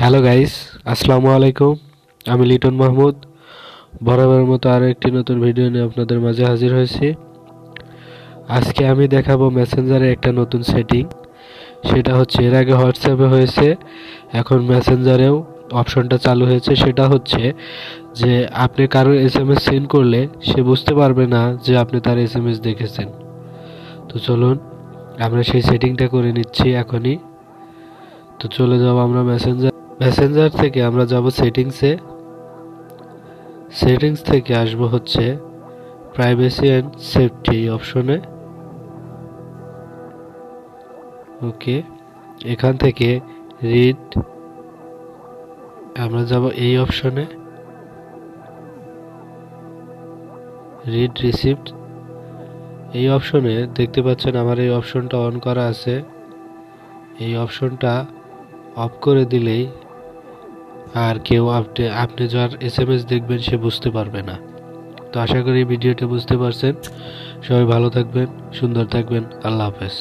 Hello guys, আসসালামু আলাইকুম। আমি লিটন মাহমুদ বরাবরের মতো আরও একটি নতুন ভিডিও নিয়ে আপনাদের মাঝে হাজির হয়েছি। আজকে আমি দেখাবো মেসেঞ্জারে একটা নতুন সেটিং। সেটা হচ্ছে এর আগে হোয়াটসঅ্যাপে হয়েছে, এখন মেসেঞ্জারেও অপশনটা চালু হয়েছে। সেটা হচ্ছে যে আপনি কারোর এসএমএস সেন্ড করলে সে বুঝতে পারবে না যে আপনি তার এসএমএস দেখেছেন। তো চলুন আমরা সেই সেটিংটা করে নিচ্ছি এখনই। তো চলে যাব আমরা মেসেঞ্জার থেকে আমরা যাব সেটিংস থেকে আসবো হচ্ছে প্রাইভেসি অ্যান্ড সেফটি এই অপশনে। ওকে, এখান থেকে রিড আমরা যাব এই অপশনে, রিড রিসিপ্ট এই অপশনে দেখতে পাচ্ছেন আমার এই অপশনটা অন করা আছে। এই অপশনটা অফ করে দিলেই আর কেউ আপনি যার এসএমএস দেখবেন সে বুঝতে পারবে না। তো আশা করি ভিডিওটা বুঝতে পারছেন। সবাই ভালো থাকবেন, সুন্দর থাকবেন। আল্লাহ হাফেজ।